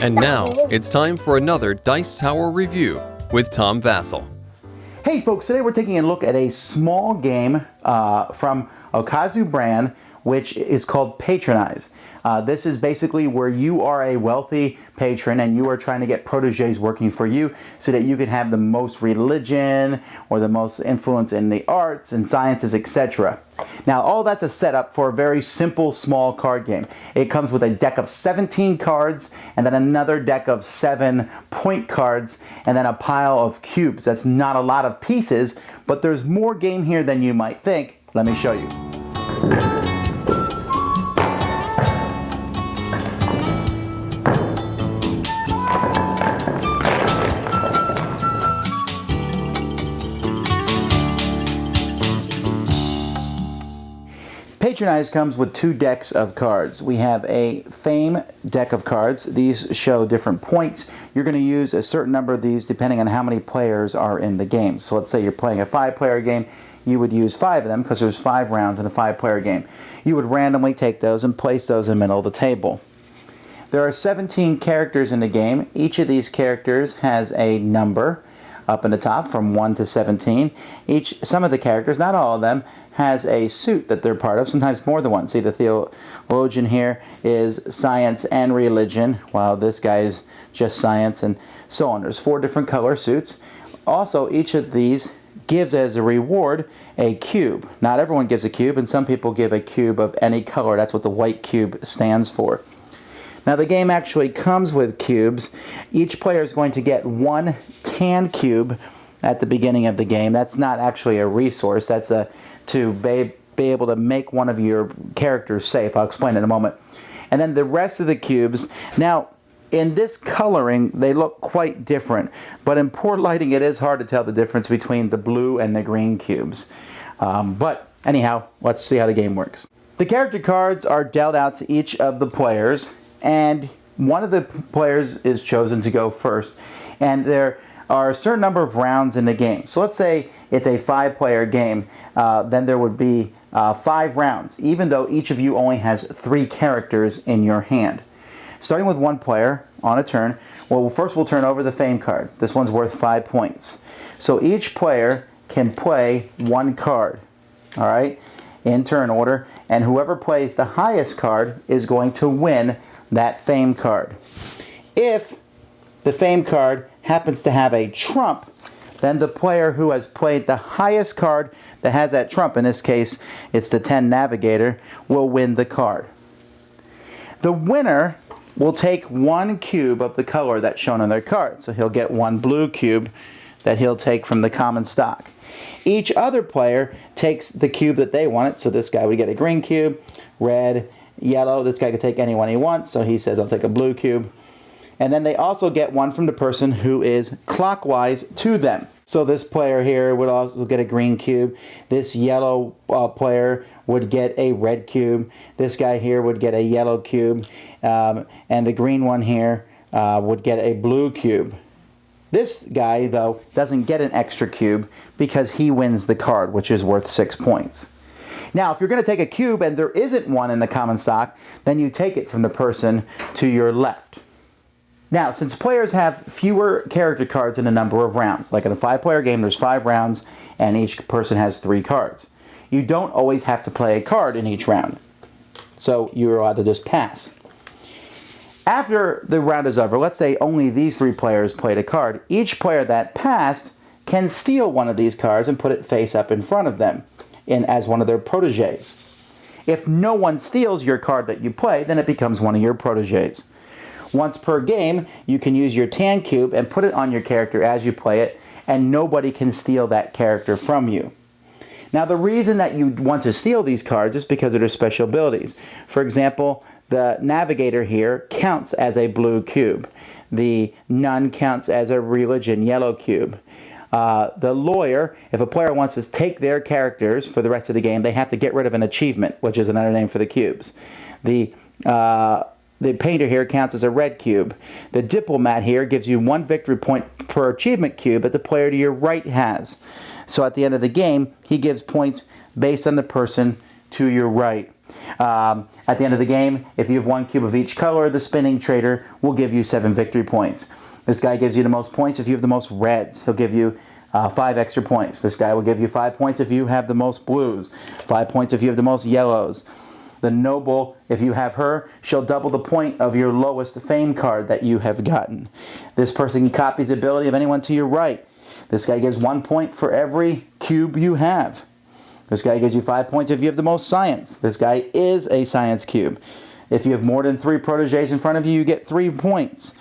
And now, it's time for another Dice Tower review with Tom Vasel. Hey folks, today we're taking a look at a small game from Okazu brand, which is called Patronize. This is basically where you are a wealthy patron and you are trying to get proteges working for you so that you can have the most religion or the most influence in the arts and sciences, etc. Now, all that's a setup for a very simple, small card game. It comes with a deck of 17 cards and then another deck of 7 point cards and then a pile of cubes. That's not a lot of pieces, but there's more game here than you might think. Let me show you. Patronize comes with 2 decks of cards. We have a Fame deck of cards. These show different points. You're going to use a certain number of these depending on how many players are in the game. So let's say you're playing a 5-player game. You would use 5 of them because there's 5 rounds in a 5-player game. You would randomly take those and place those in the middle of the table. There are 17 characters in the game. Each of these characters has a number up in the top from 1 to 17. Some of the characters, not all of them, has a suit that they're part of, sometimes more than one. See, the theologian here is science and religion, while this guy is just science and so on. There's 4 different color suits. Also, each of these gives as a reward a cube. Not everyone gives a cube, and some people give a cube of any color. That's what the white cube stands for. Now, the game actually comes with cubes. Each player is going to get 1 tan cube at the beginning of the game. That's not actually a resource. That's to be able to make one of your characters safe. I'll explain in a moment. And then the rest of the cubes. Now, in this coloring, they look quite different. But in poor lighting, it is hard to tell the difference between the blue and the green cubes. But anyhow, let's see how the game works. The character cards are dealt out to each of the players. And one of the players is chosen to go first. And there are a certain number of rounds in the game. So let's say it's a 5-player game. Then there would be 5 rounds, even though each of you only has 3 characters in your hand. Starting with 1 player on a turn, well, first we'll turn over the Fame card. This one's worth 5 points. So each player can play 1 card, all right, in turn order, and whoever plays the highest card is going to win that Fame card. If the Fame card happens to have a trump, then the player who has played the highest card that has that trump, in this case it's the 10 Navigator, will win the card. The winner will take 1 cube of the color that's shown on their card. So he'll get 1 blue cube that he'll take from the common stock. Each other player takes the cube that they wanted. So this guy would get a green cube, red, yellow. This guy could take any one he wants. So he says, I'll take a blue cube. And then they also get 1 from the person who is clockwise to them. So this player here would also get a green cube. This yellow player would get a red cube. This guy here would get a yellow cube. And the green one here would get a blue cube. This guy, though, doesn't get an extra cube because he wins the card, which is worth 6 points. Now, if you're going to take a cube and there isn't one in the common stock, then you take it from the person to your left. Now, since players have fewer character cards in a number of rounds, like in a 5-player game, there's 5 rounds, and each person has 3 cards. You don't always have to play a card in each round, so you're allowed to just pass. After the round is over, let's say only these 3 players played a card. Each player that passed can steal one of these cards and put it face up in front of them as one of their proteges. If no one steals your card that you play, then it becomes one of your proteges. Once per game, you can use your tan cube and put it on your character as you play it, and nobody can steal that character from you. Now, the reason that you want to steal these cards is because of their special abilities. For example, the Navigator here counts as a blue cube. The Nun counts as a religion yellow cube. The Lawyer, if a player wants to take their characters for the rest of the game, they have to get rid of an achievement, which is another name for the cubes. The Painter here counts as a red cube. The Diplomat here gives you 1 victory point per achievement cube that the player to your right has. So at the end of the game, he gives points based on the person to your right. At the end of the game, if you have 1 cube of each color, the spinning trader will give you 7 victory points. This guy gives you the most points if you have the most reds. He'll give you 5 extra points. This guy will give you 5 points if you have the most blues, 5 points if you have the most yellows. The noble, if you have her, she'll double the point of your lowest fame card that you have gotten. This person copies the ability of anyone to your right. This guy gives 1 point for every cube you have. This guy gives you 5 points if you have the most science. This guy is a science cube. If you have more than 3 proteges in front of you, you get 3 points.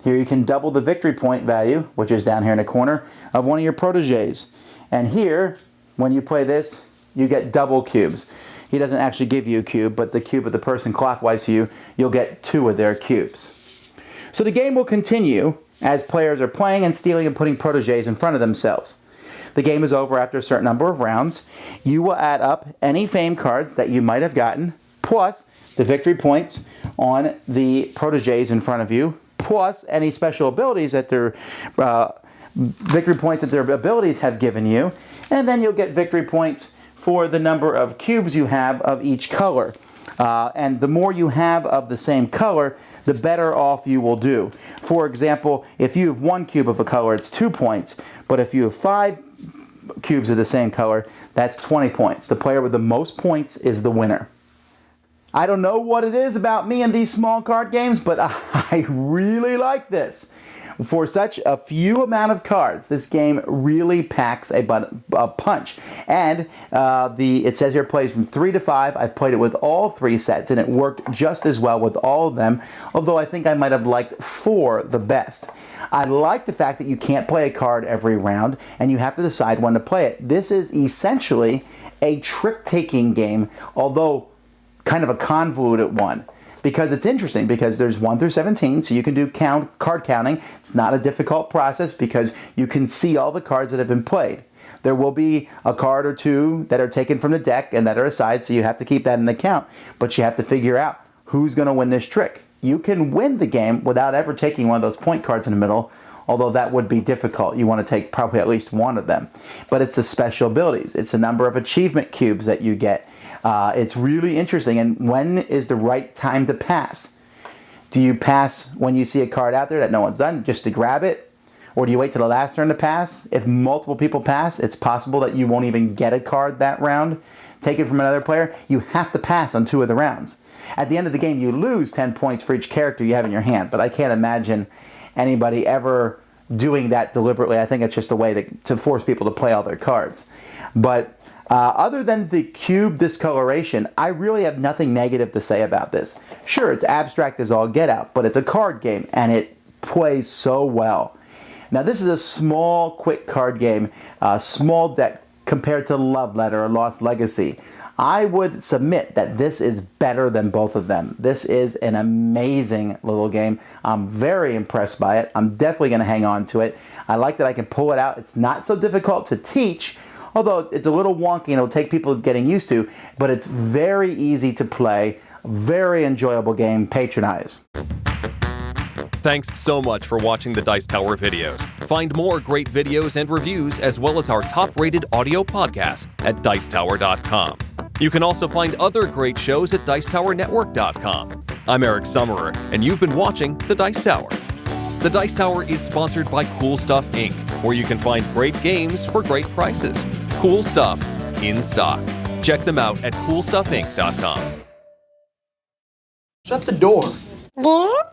Here you can double the victory point value, which is down here in the corner, of one of your proteges. And here, when you play this, you get double cubes. He doesn't actually give you a cube, but the cube of the person clockwise to you, you'll get 2 of their cubes. So the game will continue as players are playing and stealing and putting proteges in front of themselves. The game is over after a certain number of rounds. You will add up any fame cards that you might have gotten, plus the victory points on the proteges in front of you, plus any special abilities that their victory points that their abilities have given you, and then you'll get victory points for the number of cubes you have of each color. And the more you have of the same color, the better off you will do. For example, if you have 1 cube of a color, it's 2 points. But if you have 5 cubes of the same color, that's 20 points. The player with the most points is the winner. I don't know what it is about me and these small card games, but I really like this. For such a few amount of cards, this game really packs a punch. And it says here it plays from 3 to 5. I've played it with all 3 sets, and it worked just as well with all of them, although I think I might have liked 4 the best. I like the fact that you can't play a card every round, and you have to decide when to play it. This is essentially a trick-taking game, although kind of a convoluted one. Because it's interesting, because there's 1 through 17, so you can do card counting. It's not a difficult process because you can see all the cards that have been played. There will be a card or 2 that are taken from the deck and that are aside, so you have to keep that in account. But you have to figure out who's going to win this trick. You can win the game without ever taking one of those point cards in the middle, although that would be difficult. You want to take probably at least 1 of them. But it's the special abilities. It's the number of achievement cubes that you get. It's really interesting. And when is the right time to pass? Do you pass when you see a card out there that no one's done, just to grab it? Or do you wait till the last turn to pass? If multiple people pass, it's possible that you won't even get a card that round. Take it from another player. You have to pass on 2 of the rounds. At the end of the game, you lose 10 points for each character you have in your hand. But I can't imagine anybody ever doing that deliberately. I think it's just a way to force people to play all their cards. But other than the cube discoloration, I really have nothing negative to say about this. Sure, it's abstract as all get out, but it's a card game, and it plays so well. Now, this is a small, quick card game, small deck compared to Love Letter or Lost Legacy. I would submit that this is better than both of them. This is an amazing little game. I'm very impressed by it. I'm definitely going to hang on to it. I like that I can pull it out. It's not so difficult to teach, although it's a little wonky and it'll take people getting used to, but it's very easy to play. Very enjoyable game. Patronize. Thanks so much for watching the Dice Tower videos. Find more great videos and reviews, as well as our top-rated audio podcast at Dicetower.com. You can also find other great shows at Dicetowernetwork.com. I'm Eric Summerer, and you've been watching The Dice Tower. The Dice Tower is sponsored by Cool Stuff Inc., where you can find great games for great prices. Cool stuff in stock. Check them out at CoolStuffInc.com. Shut the door. There.